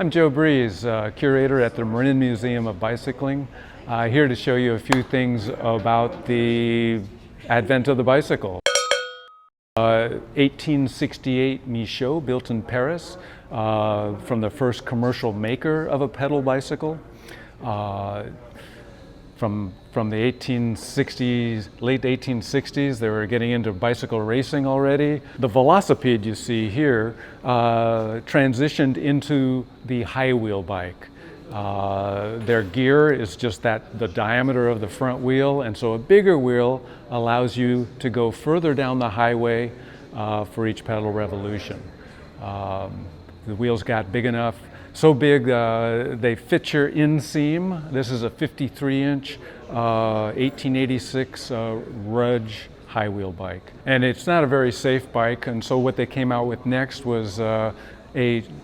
I'm Joe Breeze, curator at the Marin Museum of Bicycling, here to show you a few things about the advent of the bicycle. 1868 Michaud, built in Paris, from the first commercial maker of a pedal bicycle. From the 1860s, late 1860s, they were getting into bicycle racing already. The velocipede you see here transitioned into the high wheel bike. Their gear is just the diameter of the front wheel, and so a bigger wheel allows you to go further down the highway for each pedal revolution. The wheels got big enough, so big they fit your inseam. This is a 53-inch 1886 Rudge high wheel bike. And it's not a very safe bike, and so what they came out with next was a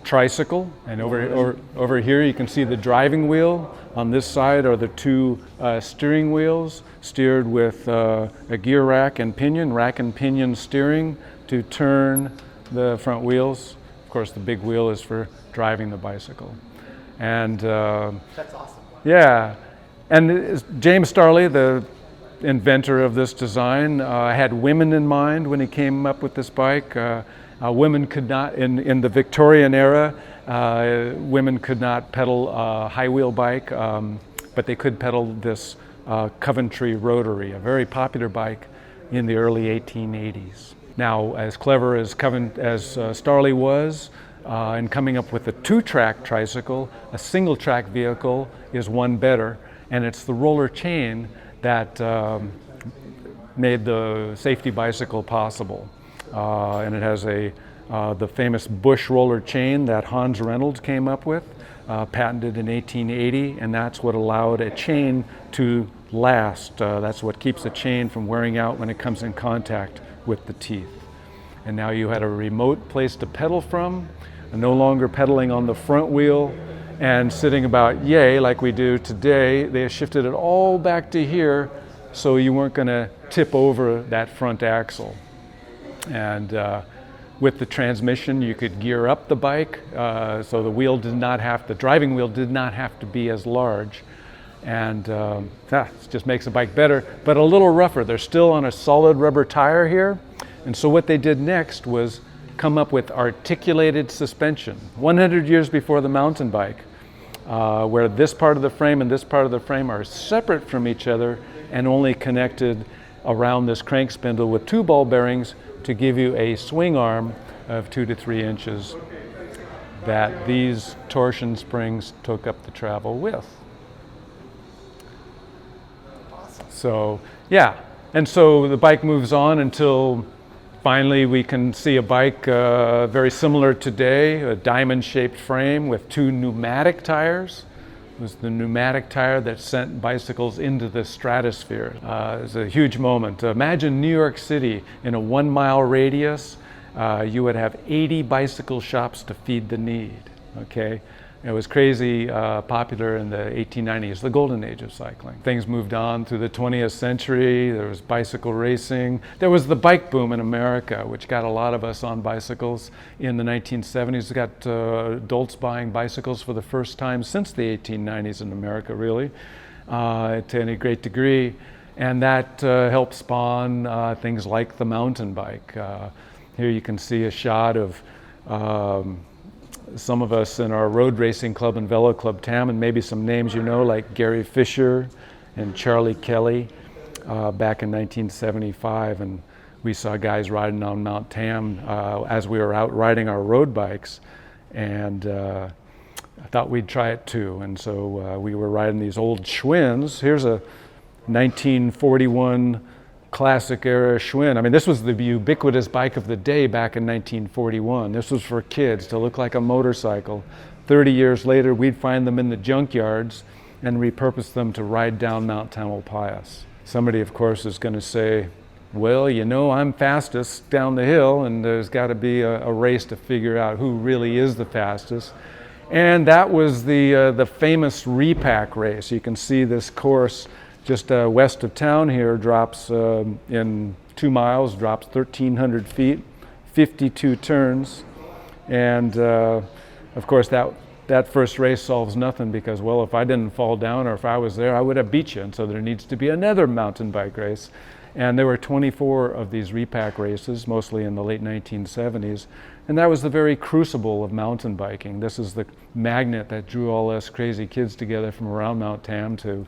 tricycle. And over here you can see the driving wheel. On this side are the two steering wheels, steered with a gear rack and pinion steering to turn the front wheels. Of course, the big wheel is for driving the bicycle. And that's awesome. Yeah, and James Starley, the inventor of this design, had women in mind when he came up with this bike. Women could not, in the Victorian era, women could not pedal a high wheel bike, but they could pedal this Coventry Rotary, a very popular bike in the early 1880s. Now, as clever as Starley was in coming up with a two-track tricycle, a single-track vehicle is one better, and it's the roller chain that made the safety bicycle possible. And it has the famous Bush roller chain that Hans Reynolds came up with, patented in 1880, and that's what allowed a chain to last. That's what keeps a chain from wearing out when it comes in contact with the teeth. And now you had a remote place to pedal from, and no longer pedaling on the front wheel and sitting about yay like we do today. They shifted it all back to here so you weren't going to tip over that front axle. And with the transmission you could gear up the bike, so the driving wheel did not have to be as large. And it just makes the bike better, but a little rougher. They're still on a solid rubber tire here. And so what they did next was come up with articulated suspension, 100 years before the mountain bike, where this part of the frame and this part of the frame are separate from each other and only connected around this crank spindle with two ball bearings to give you a swing arm of 2 to 3 inches that these torsion springs took up the travel with. So, yeah, and so the bike moves on until finally we can see a bike very similar today, a diamond-shaped frame with two pneumatic tires. It was the pneumatic tire that sent bicycles into the stratosphere. It was a huge moment. Imagine New York City in a 1-mile radius. You would have 80 bicycle shops to feed the need, okay? It was crazy popular in the 1890s, the golden age of cycling. Things moved on through the 20th century. There was bicycle racing. There was the bike boom in America, which got a lot of us on bicycles in the 1970s. It got adults buying bicycles for the first time since the 1890s in America, really, to any great degree. And that helped spawn things like the mountain bike. Here you can see a shot of some of us in our road racing club and Velo Club TAM, and maybe some names you know, like Gary Fisher and Charlie Kelly, back in 1975. And we saw guys riding on Mount Tam as we were out riding our road bikes, and I thought we'd try it too. And so we were riding these old Schwinn's. Here's a 1941 classic era Schwinn. I mean, this was the ubiquitous bike of the day back in 1941. This was for kids to look like a motorcycle. 30 years later, we'd find them in the junkyards and repurpose them to ride down Mount Tamalpais. Somebody, of course, is going to say, well, you know, I'm fastest down the hill, and there's got to be a race to figure out who really is the fastest. And that was the famous Repack race. You can see this course just west of town here drops in 2 miles, drops 1,300 feet, 52 turns. And of course that that first race solves nothing because, well, if I didn't fall down or if I was there, I would have beat you. And so there needs to be another mountain bike race. And there were 24 of these Repack races, mostly in the late 1970s. And that was the very crucible of mountain biking. This is the magnet that drew all us crazy kids together from around Mount Tam to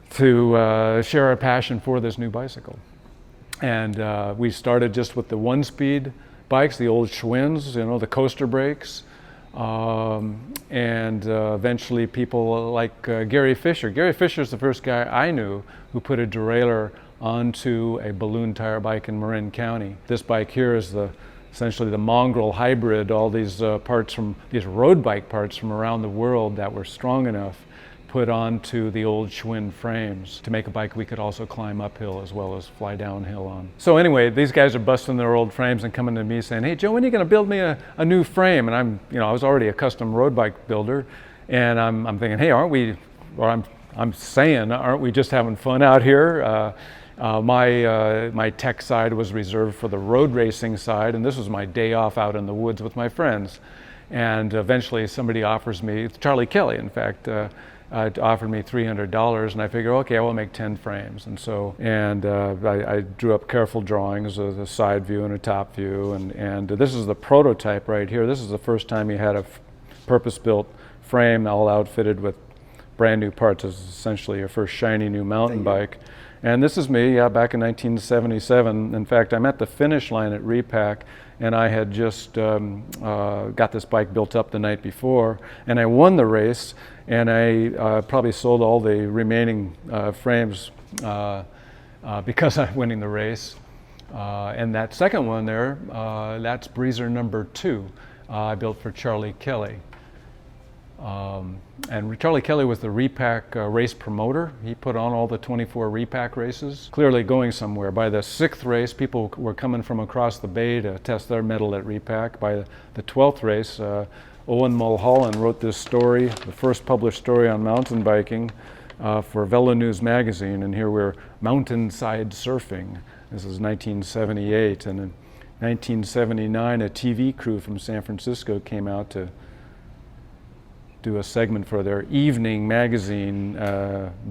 share our passion for this new bicycle. And we started just with the one-speed bikes, the old Schwinn's, the coaster brakes. And eventually people like Gary Fisher. Gary Fisher is the first guy I knew who put a derailleur onto a balloon tire bike in Marin County. This bike here is essentially the mongrel hybrid, all these these road bike parts from around the world that were strong enough put onto the old Schwinn frames to make a bike we could also climb uphill as well as fly downhill on. So anyway, these guys are busting their old frames and coming to me saying, "Hey Joe, when are you going to build me a new frame?" And I was already a custom road bike builder, and I'm thinking, hey, aren't we just having fun out here? My tech side was reserved for the road racing side, and this was my day off out in the woods with my friends. And eventually somebody offers me, Charlie Kelly in fact, offered me $300, and I figured, okay, I will make 10 frames. And I drew up careful drawings of a side view and a top view, and this is the prototype right here. This is the first time you had a purpose-built frame all outfitted with brand new parts. This is essentially your first shiny new mountain bike. And this is me, back in 1977. In fact, I'm at the finish line at Repack, and I had just got this bike built up the night before, and I won the race, and I probably sold all the remaining frames because I'm winning the race. And that second one there, that's Breezer number 2 I built for Charlie Kelly. And Charlie Kelly was the Repack race promoter. He put on all the 24 Repack races, clearly going somewhere. By the 6th race, people were coming from across the bay to test their mettle at Repack. By the 12th race, Owen Mulholland wrote this story, the first published story on mountain biking for Velo News magazine, and here we're mountainside surfing. This is 1978, and in 1979, a TV crew from San Francisco came out to do a segment for their evening magazine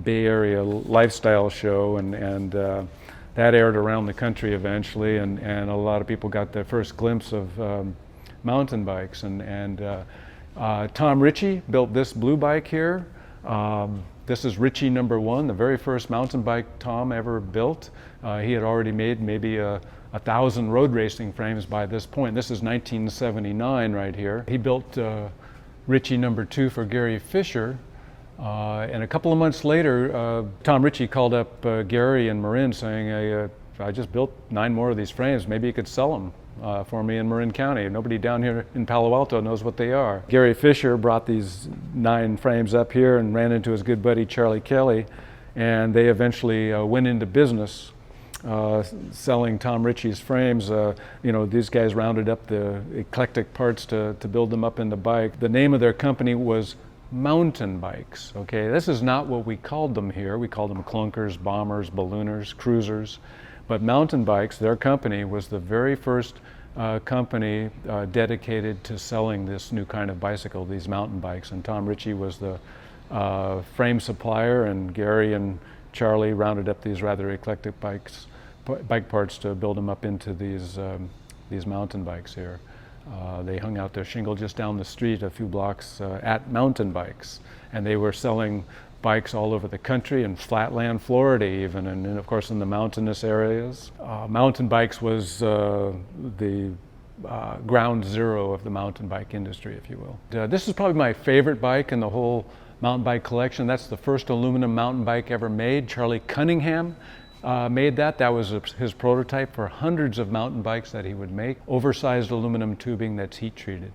Bay Area lifestyle show, and that aired around the country eventually, and a lot of people got their first glimpse of mountain bikes. And Tom Ritchie built this blue bike here. This is Ritchie number 1, the very first mountain bike Tom ever built. He had already made maybe 1,000 road racing frames by this point. This is 1979 right here. He built Ritchie number 2 for Gary Fisher, and a couple of months later, Tom Ritchie called up Gary and Marin saying, "Hey, I just built 9 more of these frames. Maybe you could sell them for me in Marin County. Nobody down here in Palo Alto knows what they are." Gary Fisher brought these 9 frames up here and ran into his good buddy Charlie Kelly, and they eventually went into business selling Tom Ritchie's frames. These guys rounded up the eclectic parts to build them up in the bike. The name of their company was Mountain Bikes. Okay, this is not what we called them here. We called them clunkers, bombers, ballooners, cruisers. But Mountain Bikes, their company, was the very first company dedicated to selling this new kind of bicycle, these mountain bikes. And Tom Ritchie was the frame supplier, and Gary and Charlie rounded up these rather eclectic bike parts to build them up into these mountain bikes here. They hung out their shingle just down the street a few blocks at Mountain Bikes, and they were selling bikes all over the country, in flatland Florida even, and of course in the mountainous areas. Mountain Bikes was the ground zero of the mountain bike industry, if you will. This is probably my favorite bike in the whole mountain bike collection. That's the first aluminum mountain bike ever made. Charlie Cunningham made that. That was his prototype for hundreds of mountain bikes that he would make. Oversized aluminum tubing that's heat treated.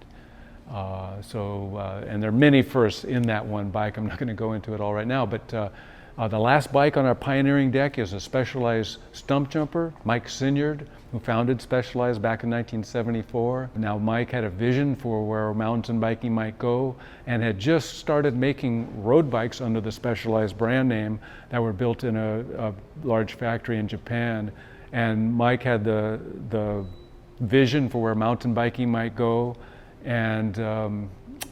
And there are many firsts in that one bike. I'm not going to go into it all right now, but the last bike on our pioneering deck is a Specialized stump jumper. Mike Sinyard, who founded Specialized back in 1974. Now Mike had a vision for where mountain biking might go and had just started making road bikes under the Specialized brand name that were built in a large factory in Japan. And Mike had the vision for where mountain biking might go, and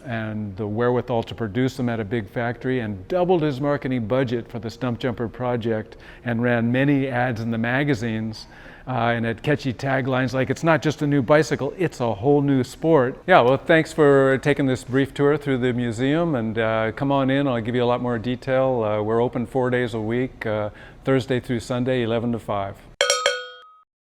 and the wherewithal to produce them at a big factory, and doubled his marketing budget for the Stump Jumper project, and ran many ads in the magazines and had catchy taglines like, "It's not just a new bicycle, it's a whole new sport." Yeah, well, thanks for taking this brief tour through the museum, and come on in, I'll give you a lot more detail. We're open 4 days a week, Thursday through Sunday, 11 to 5.